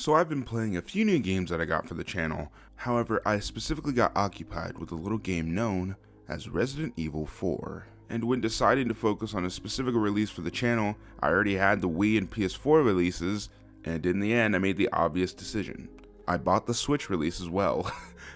So I've been playing a few new games that I got for the channel. However, I specifically got occupied with a little game known as Resident Evil 4. And when deciding to focus on a specific release for the channel, I already had the Wii and PS4 releases, and in the end I made the obvious decision. I bought the Switch release as well,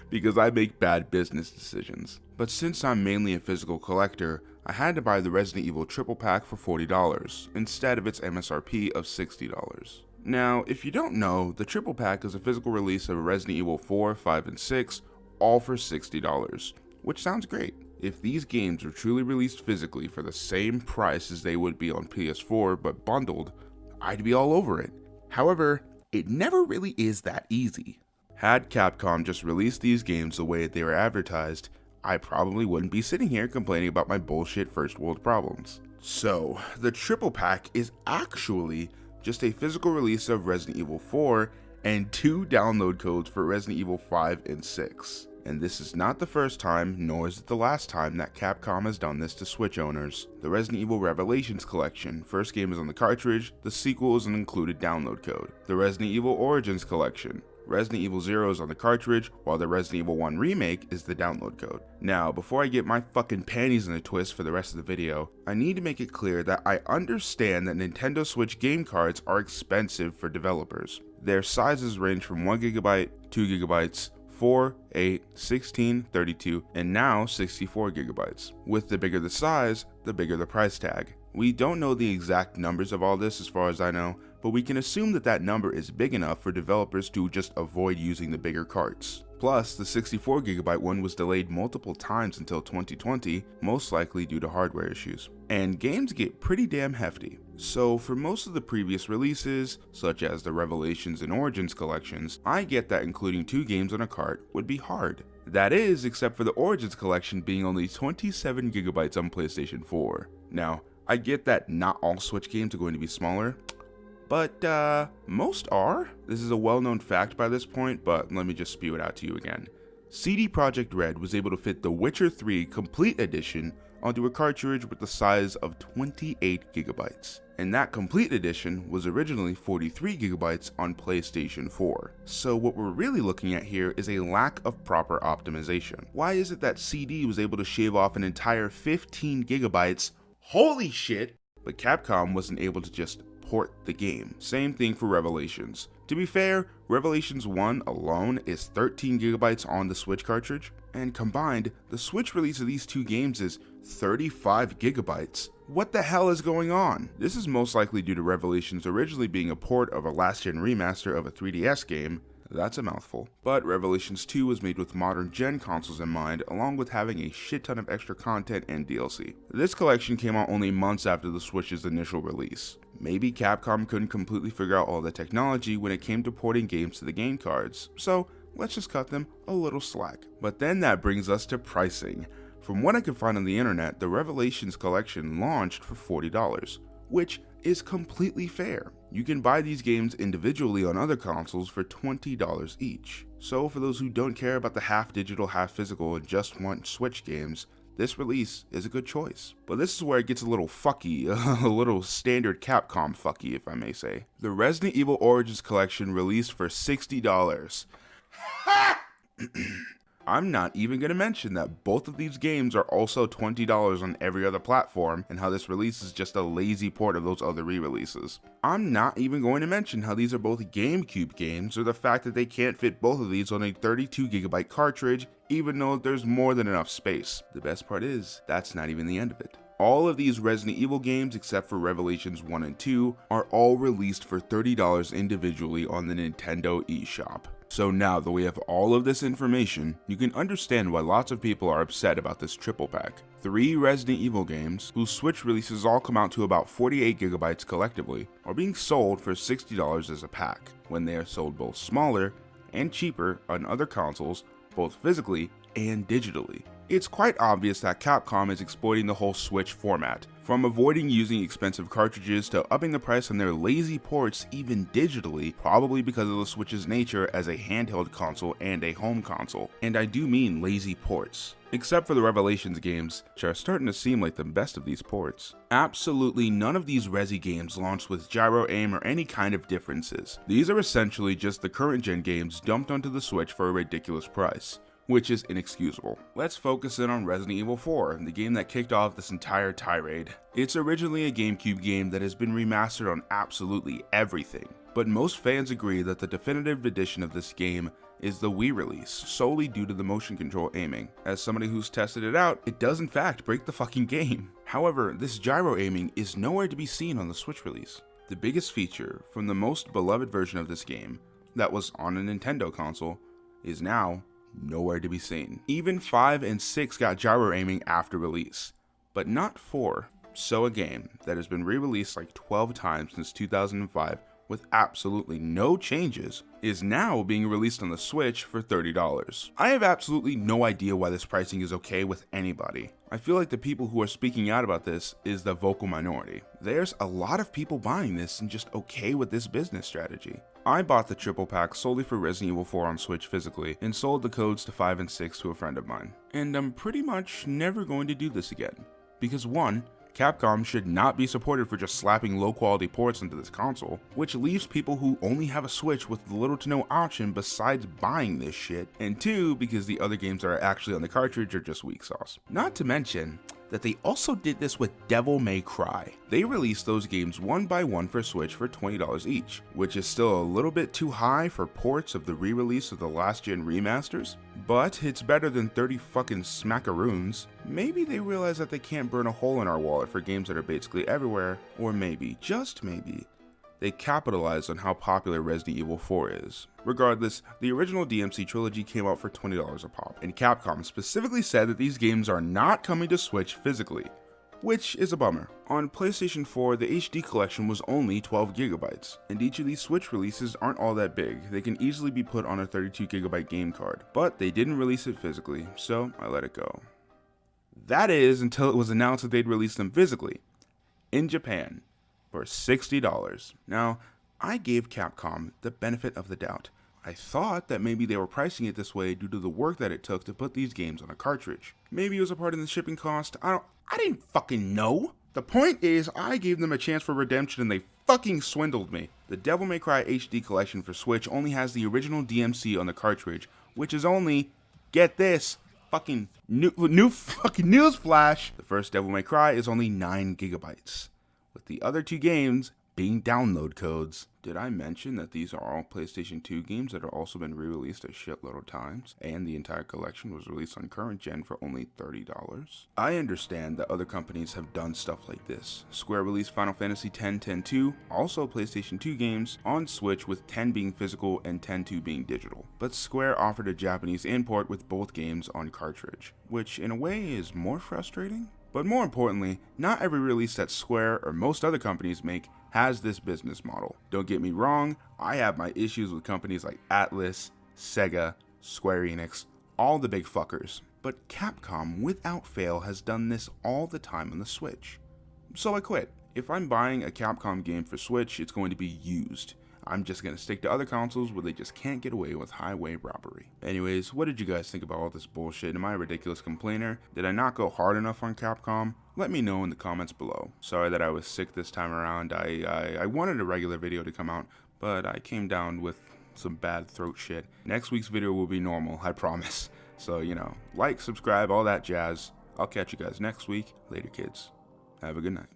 because I make bad business decisions. But since I'm mainly a physical collector, I had to buy the Resident Evil triple pack for $40, instead of its MSRP of $60. Now, if you don't know, the triple pack is a physical release of Resident Evil 4, 5, and 6, all for $60, which sounds great. If these games were truly released physically for the same price as they would be on PS4 but bundled, I'd be all over it. However, it never really is that easy. Had Capcom just released these games the way they were advertised, I probably wouldn't be sitting here complaining about my bullshit first world problems. So, the triple pack is actually just a physical release of Resident Evil 4 and 2 download codes for Resident Evil 5 and 6. And this is not the first time, nor is it the last time that Capcom has done this to Switch owners. The Resident Evil Revelations collection, first game is on the cartridge, the sequel is an included download code. The Resident Evil Origins collection, Resident Evil 0 is on the cartridge, while the Resident Evil 1 remake is the download code. Now, before I get my fucking panties in a twist for the rest of the video, I need to make it clear that I understand that Nintendo Switch game cards are expensive for developers. Their sizes range from 1GB, 2GB, 4, 8, 16, 32, and now 64 gigabytes. With the bigger the size, the bigger the price tag. We don't know the exact numbers of all this as far as I know, but we can assume that that number is big enough for developers to just avoid using the bigger carts. Plus, the 64 gigabyte one was delayed multiple times until 2020, most likely due to hardware issues. And games get pretty damn hefty. So for most of the previous releases, such as the Revelations and Origins collections, I get that including 2 games on a cart would be hard. That is, except for the Origins collection being only 27 gigabytes on PlayStation 4. Now, I get that not all Switch games are going to be smaller, but most are. This is a well-known fact by this point, but let me just spew it out to you again. CD Projekt Red was able to fit The Witcher 3 Complete Edition onto a cartridge with the size of 28 gigabytes. And that Complete Edition was originally 43 gigabytes on PlayStation 4. So what we're really looking at here is a lack of proper optimization. Why is it that CD was able to shave off an entire 15 gigabytes? Holy shit! But Capcom wasn't able to just port the game. Same thing for Revelations. To be fair, Revelations 1 alone is 13 gigabytes on the Switch cartridge, and combined, the Switch release of these 2 games is 35 gigabytes. What the hell is going on? This is most likely due to Revelations originally being a port of a last-gen remaster of a 3DS game. That's a mouthful. But Revelations 2 was made with modern gen consoles in mind, along with having a shit ton of extra content and DLC. This collection came out only months after the Switch's initial release. Maybe Capcom couldn't completely figure out all the technology when it came to porting games to the game cards, so let's just cut them a little slack. But then that brings us to pricing. From what I could find on the internet, the Revelations collection launched for $40, which is completely fair. You can buy these games individually on other consoles for $20 each. So for those who don't care about the half digital, half physical and just want Switch games, this release is a good choice. But this is where it gets a little fucky, a little standard Capcom fucky if I may say. The Resident Evil Origins collection released for $60. I'm not even going to mention that both of these games are also $20 on every other platform, and how this release is just a lazy port of those other re-releases. I'm not even going to mention how these are both GameCube games, or the fact that they can't fit both of these on a 32 gigabyte cartridge, even though there's more than enough space. The best part is, that's not even the end of it. All of these Resident Evil games, except for Revelations 1 and 2, are all released for $30 individually on the Nintendo eShop. So now that we have all of this information, you can understand why lots of people are upset about this triple pack. 3 Resident Evil games, whose Switch releases all come out to about 48 gigabytes collectively, are being sold for $60 as a pack, when they are sold both smaller and cheaper on other consoles, both physically and digitally. It's quite obvious that Capcom is exploiting the whole Switch format, From avoiding using expensive cartridges to upping the price on their lazy ports even digitally, probably because of the Switch's nature as a handheld console and a home console. And I do mean lazy ports. Except for the Revelations games, which are starting to seem like the best of these ports. Absolutely none of these Resi games launched with gyro aim or any kind of differences. These are essentially just the current gen games dumped onto the Switch for a ridiculous price, which is inexcusable. Let's focus in on Resident Evil 4, the game that kicked off this entire tirade. It's originally a GameCube game that has been remastered on absolutely everything, but most fans agree that the definitive edition of this game is the Wii release, solely due to the motion control aiming. As somebody who's tested it out, it does in fact break the fucking game. However, this gyro aiming is nowhere to be seen on the Switch release. The biggest feature from the most beloved version of this game, that was on a Nintendo console, is now nowhere to be seen. Even 5 and 6 got gyro aiming after release, but not 4. So a game that has been re-released like 12 times since 2005 with absolutely no changes is now being released on the Switch for $30. I have absolutely no idea why this pricing is okay with anybody. I feel like the people who are speaking out about this is the vocal minority. There's a lot of people buying this and just okay with this business strategy. I bought the triple pack solely for Resident Evil 4 on Switch physically and sold the codes to 5 and 6 to a friend of mine. And I'm pretty much never going to do this again. Because 1, Capcom should not be supported for just slapping low quality ports into this console, which leaves people who only have a Switch with little to no option besides buying this shit, and 2, because the other games that are actually on the cartridge are just weak sauce. Not to mention that they also did this with Devil May Cry. They released those games one by one for Switch for $20 each, which is still a little bit too high for ports of the re-release of the last gen remasters, but it's better than 30 fucking smackaroons. Maybe they realize that they can't burn a hole in our wallet for games that are basically everywhere, or maybe, just maybe, they capitalized on how popular Resident Evil 4 is. Regardless, the original DMC trilogy came out for $20 a pop, and Capcom specifically said that these games are not coming to Switch physically, which is a bummer. On PlayStation 4, the HD collection was only 12 gigabytes, and each of these Switch releases aren't all that big. They can easily be put on a 32 gigabyte game card, but they didn't release it physically, so I let it go. That is until it was announced that they'd release them physically, in Japan, for $60. Now, I gave Capcom the benefit of the doubt. I thought that maybe they were pricing it this way due to the work that it took to put these games on a cartridge. Maybe it was a part of the shipping cost. I didn't fucking know. The point is, I gave them a chance for redemption and they fucking swindled me. The Devil May Cry HD collection for Switch only has the original DMC on the cartridge, which is only, get this, fucking new fucking news flash. The first Devil May Cry is only 9 gigabytes. With the other 2 games being download codes. Did I mention that these are all PlayStation 2 games that have also been re-released a shitload of times, and the entire collection was released on current gen for only $30? I understand that other companies have done stuff like this. Square released Final Fantasy X 10-2, also PlayStation 2 games, on Switch with 10 being physical and 10-2 being digital. But Square offered a Japanese import with both games on cartridge, which in a way is more frustrating. But more importantly, not every release that Square or most other companies make has this business model. Don't get me wrong, I have my issues with companies like Atlus, Sega, Square Enix, all the big fuckers. But Capcom, without fail, has done this all the time on the Switch. So I quit. If I'm buying a Capcom game for Switch, it's going to be used. I'm just going to stick to other consoles where they just can't get away with highway robbery. Anyways, what did you guys think about all this bullshit? Am I a ridiculous complainer? Did I not go hard enough on Capcom? Let me know in the comments below. Sorry that I was sick this time around. I wanted a regular video to come out, but I came down with some bad throat shit. Next week's video will be normal, I promise. So, like, subscribe, all that jazz. I'll catch you guys next week. Later, kids. Have a good night.